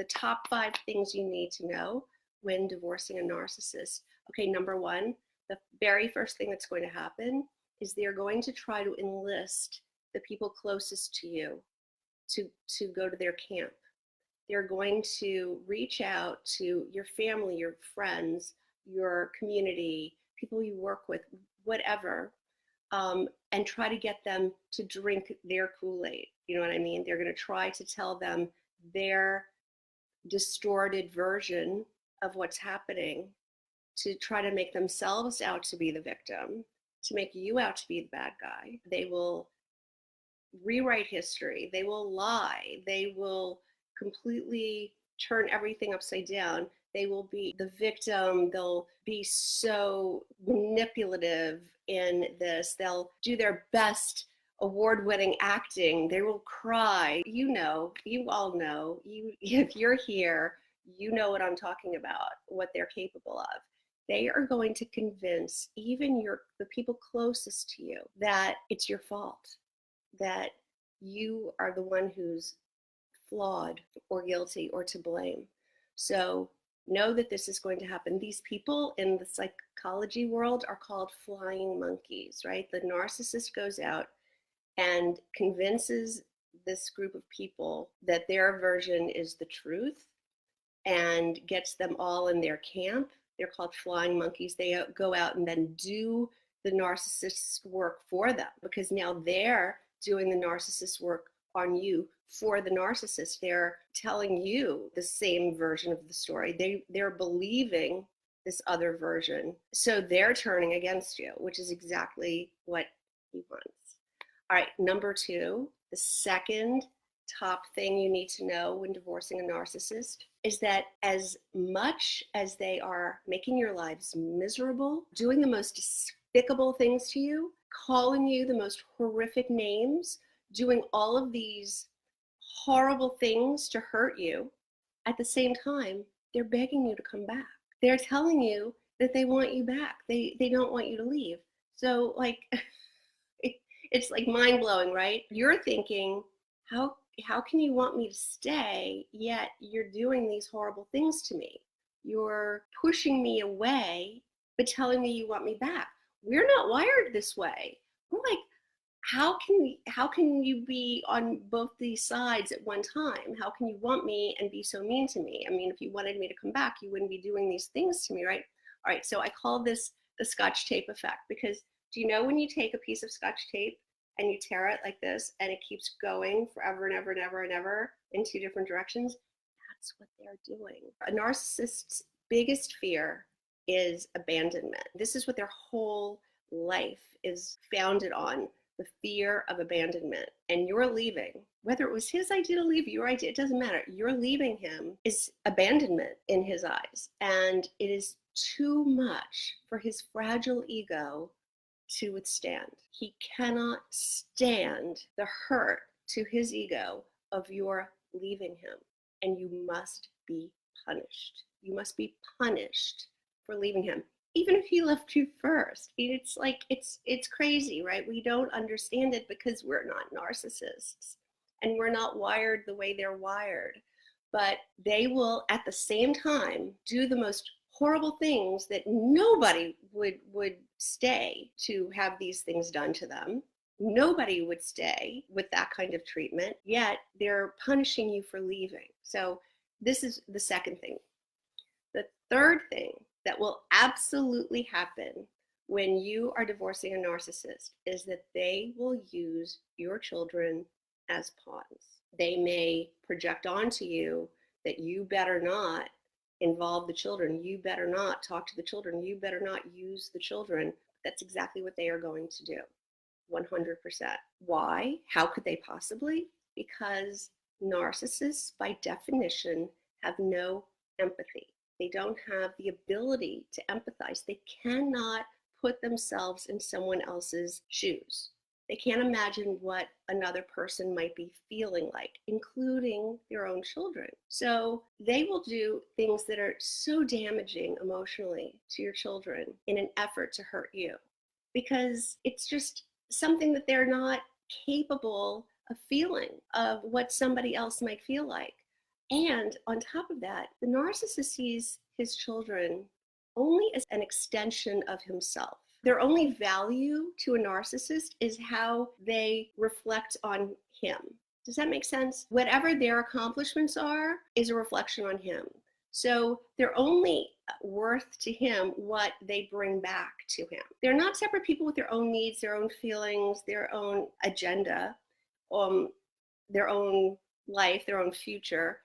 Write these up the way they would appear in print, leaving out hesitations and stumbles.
The top 5 things you need to know when divorcing a narcissist. Okay, number 1, the very first thing that's going to happen is they're going to try to enlist the people closest to you to go to their camp. They're going to reach out to your family, your friends, your community, people you work with, whatever, and try to get them to drink their Kool-Aid. You know what I mean? They're going to try to tell them their distorted version of what's happening, to try to make themselves out to be the victim, to make you out to be the bad guy. They will rewrite history. They will lie. They will completely turn everything upside down. They will be the victim. They'll be so manipulative in this. They'll do their best award-winning acting. They will cry. You know, you all know, if you're here, you know what I'm talking about, what they're capable of. They are going to convince even the people closest to you that it's your fault, that you are the one who's flawed or guilty or to blame. So know that this is going to happen. These people in the psychology world are called flying monkeys, right? The narcissist goes out and convinces this group of people that their version is the truth and gets them all in their camp. They're called flying monkeys. They go out and then do the narcissist's work for them, because now they're doing the narcissist's work on you for the narcissist. They're telling you the same version of the story. They're believing this other version. So they're turning against you, which is exactly what he wants. All right, number 2, the second top thing you need to know when divorcing a narcissist is that as much as they are making your lives miserable, doing the most despicable things to you, calling you the most horrific names, doing all of these horrible things to hurt you, at the same time, they're begging you to come back. They're telling you that they want you back. They don't want you to leave. So it's like mind-blowing, right? You're thinking, how can you want me to stay, yet you're doing these horrible things to me? You're pushing me away, but telling me you want me back. We're not wired this way. We're like, how can you be on both these sides at one time? How can you want me and be so mean to me? I mean, if you wanted me to come back, you wouldn't be doing these things to me, right? All right, so I call this the Scotch tape effect, because do you know when you take a piece of Scotch tape and you tear it like this and it keeps going forever and ever and ever and ever in 2 different directions? That's what they're doing. A narcissist's biggest fear is abandonment. This is what their whole life is founded on, the fear of abandonment. And you're leaving, whether it was his idea to leave, your idea, it doesn't matter. You're leaving him is abandonment in his eyes. And it is too much for his fragile ego to withstand. He cannot stand the hurt to his ego of your leaving him. And you must be punished. You must be punished for leaving him, even if he left you first. It's like, it's crazy, right? We don't understand it because we're not narcissists and we're not wired the way they're wired. But they will, at the same time, do the most horrible things that nobody would stay to have these things done to them. Nobody would stay with that kind of treatment, yet they're punishing you for leaving. So this is the second thing. The third thing that will absolutely happen when you are divorcing a narcissist is that they will use your children as pawns. They may project onto you that you better not involve the children, you better not talk to the children, you better not use the children. That's exactly what they are going to do, 100%. Why? How could they possibly? Because narcissists, by definition, have no empathy. They don't have the ability to empathize. They cannot put themselves in someone else's shoes. They can't imagine what another person might be feeling like, including their own children. So they will do things that are so damaging emotionally to your children in an effort to hurt you, because it's just something that they're not capable of feeling, of what somebody else might feel like. And on top of that, the narcissist sees his children only as an extension of himself. Their only value to a narcissist is how they reflect on him. Does that make sense? Whatever their accomplishments are is a reflection on him. So they're only worth to him what they bring back to him. They're not separate people with their own needs, their own feelings, their own agenda, their own life, their own future.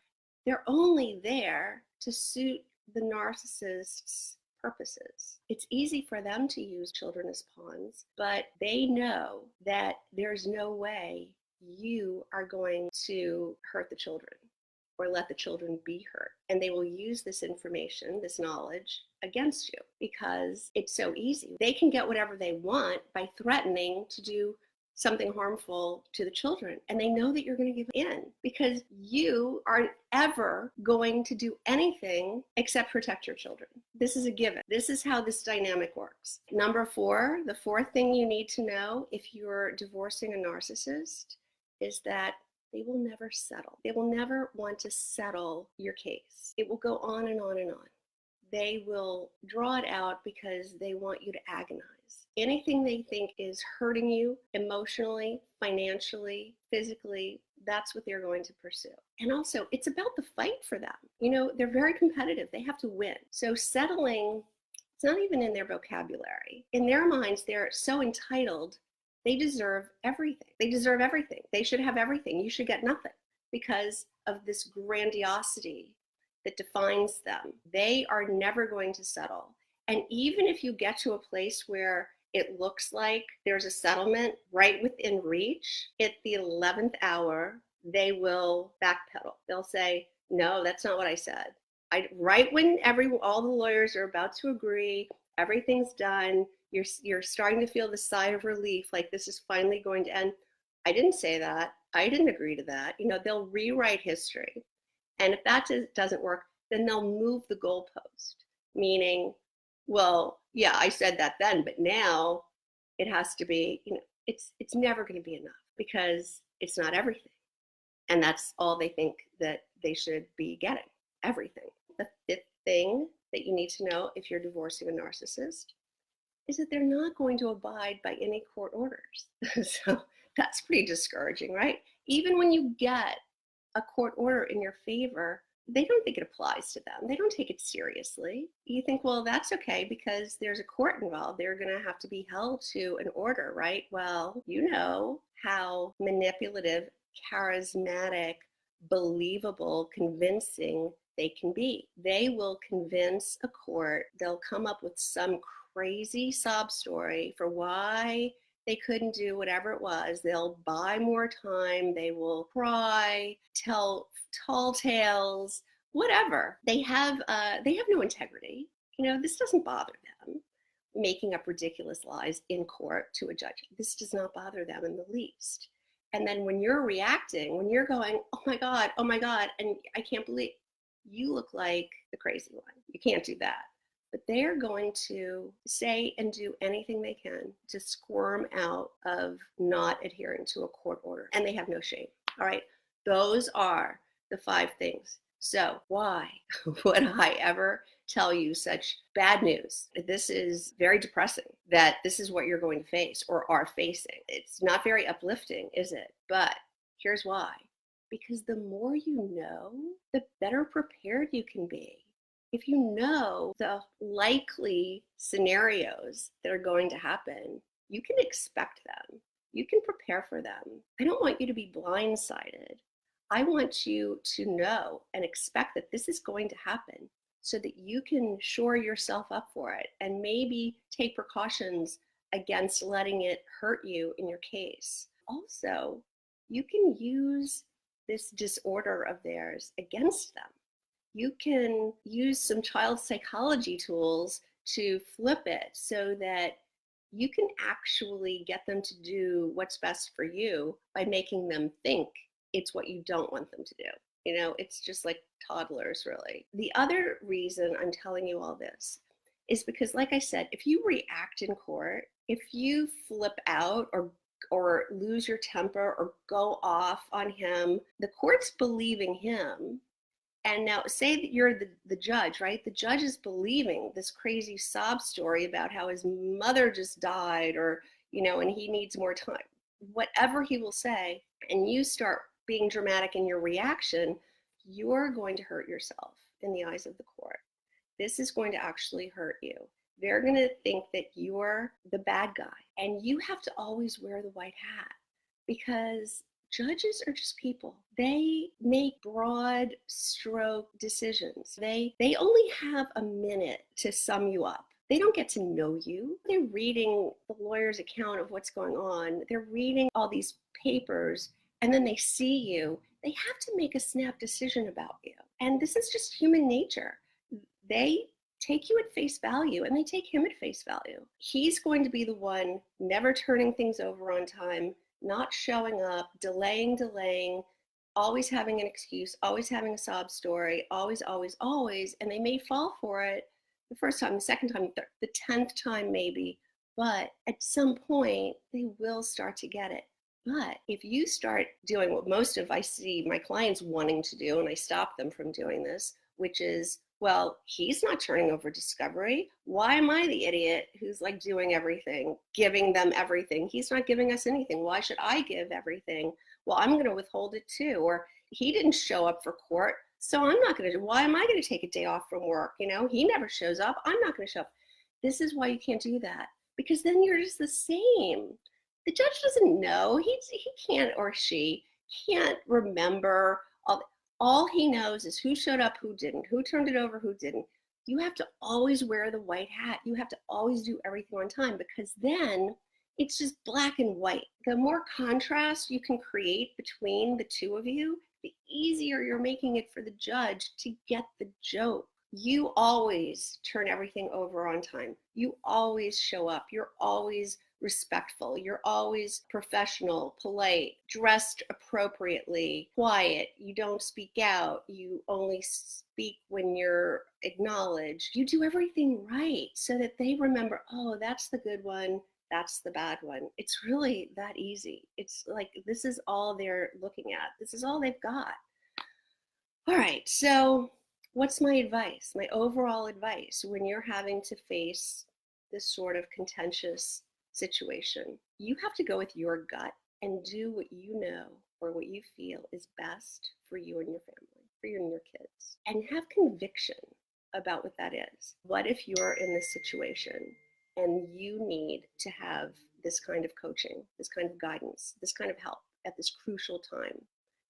They're only there to suit the narcissist's purposes. It's easy for them to use children as pawns, but they know that there's no way you are going to hurt the children or let the children be hurt. And they will use this information, this knowledge, against you because it's so easy. They can get whatever they want by threatening to do something harmful to the children. And they know that you're going to give in because you aren't ever going to do anything except protect your children. This is a given. This is how this dynamic works. Number 4, the fourth thing you need to know if you're divorcing a narcissist is that they will never settle. They will never want to settle your case. It will go on and on and on. They will draw it out because they want you to agonize. Anything they think is hurting you emotionally, financially, physically, that's what they're going to pursue. And also, it's about the fight for them. You know, they're very competitive. They have to win. So settling, it's not even in their vocabulary. In their minds, they're so entitled. They deserve everything. They deserve everything. They should have everything. You should get nothing because of this grandiosity that defines them. They are never going to settle. And even if you get to a place where it looks like there's a settlement right within reach, at the 11th hour, they will backpedal. They'll say, no, that's not what I said. Right when all the lawyers are about to agree, everything's done, you're starting to feel the sigh of relief, like this is finally going to end. I didn't say that. I didn't agree to that. You know, they'll rewrite history. And if that doesn't work, then they'll move the goalpost, meaning, well, yeah, I said that then, but now it has to be, you know, it's never going to be enough because it's not everything. And that's all they think that they should be getting, everything. The 5th thing that you need to know if you're divorcing a narcissist is that they're not going to abide by any court orders. So that's pretty discouraging, right? Even when you get a court order in your favor, they don't think it applies to them. They don't take it seriously. You think, well, that's okay because there's a court involved. They're going to have to be held to an order, right? Well, you know how manipulative, charismatic, believable, convincing they can be. They will convince a court. They'll come up with some crazy sob story for why they couldn't do whatever it was. They'll buy more time. They will cry, tell tall tales, whatever. They have no integrity. You know, this doesn't bother them. Making up ridiculous lies in court to a judge. This does not bother them in the least. And then when you're reacting, when you're going, oh my God, and I can't believe, you look like the crazy one. You can't do that. But they're going to say and do anything they can to squirm out of not adhering to a court order. And they have no shame. All right. Those are the 5 things. So why would I ever tell you such bad news? This is very depressing that this is what you're going to face or are facing. It's not very uplifting, is it? But here's why. Because the more you know, the better prepared you can be. If you know the likely scenarios that are going to happen, you can expect them. You can prepare for them. I don't want you to be blindsided. I want you to know and expect that this is going to happen so that you can shore yourself up for it and maybe take precautions against letting it hurt you in your case. Also, you can use this disorder of theirs against them. You can use some child psychology tools to flip it so that you can actually get them to do what's best for you by making them think it's what you don't want them to do. You know, it's just like toddlers, really. The other reason I'm telling you all this is because, like I said, if you react in court, if you flip out or lose your temper or go off on him, the court's believing him And now say that you're the judge, right? The judge is believing this crazy sob story about how his mother just died, or, and he needs more time. Whatever he will say, and you start being dramatic in your reaction, you're going to hurt yourself in the eyes of the court. This is going to actually hurt you. They're going to think that you're the bad guy, and you have to always wear the white hat, because judges are just people. They make broad stroke decisions. They only have a minute to sum you up. They don't get to know you. They're reading the lawyer's account of what's going on. They're reading all these papers, and then they see you. They have to make a snap decision about you. And this is just human nature. They take you at face value, and they take him at face value. He's going to be the one never turning things over on time, not showing up, delaying, always having an excuse, always having a sob story, always, and they may fall for it the first time, the second time, the 10th time maybe, but at some point they will start to get it. But if you start doing what most of I see my clients wanting to do, and I stop them from doing this, which is, well, he's not turning over discovery. Why am I the idiot who's like doing everything, giving them everything? He's not giving us anything. Why should I give everything? Well, I'm going to withhold it too. Or he didn't show up for court, so I'm not going to. Why am I going to take a day off from work? He never shows up. I'm not going to show up. This is why you can't do that, because then you're just the same. The judge doesn't know. He can't, or she can't remember all he knows is who showed up, who didn't, who turned it over, who didn't. You have to always wear the white hat. You have to always do everything on time, because then it's just black and white. The more contrast you can create between the two of you, the easier you're making it for the judge to get the joke. You always turn everything over on time. You always show up. You're always respectful. You're always professional, polite, dressed appropriately, quiet. You don't speak out. You only speak when you're acknowledged. You do everything right so that they remember, oh, that's the good one. That's the bad one. It's really that easy. It's like, this is all they're looking at. This is all they've got. All right. So what's my advice? My overall advice when you're having to face this sort of contentious situation, you have to go with your gut and do what you know or what you feel is best for you and your family, for you and your kids, and have conviction about what that is. What if you're in this situation and you need to have this kind of coaching, this kind of guidance, this kind of help at this crucial time?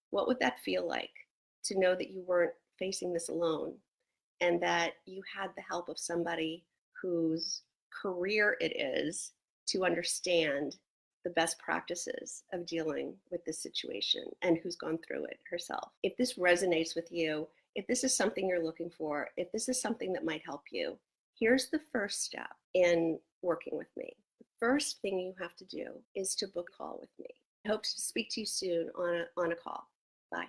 What would that feel like to know that you weren't facing this alone, and that you had the help of somebody whose career it is to understand the best practices of dealing with this situation and who's gone through it herself? If this resonates with you, if this is something you're looking for, if this is something that might help you, here's the first step in working with me. The first thing you have to do is to book a call with me. I hope to speak to you soon on a call. Bye.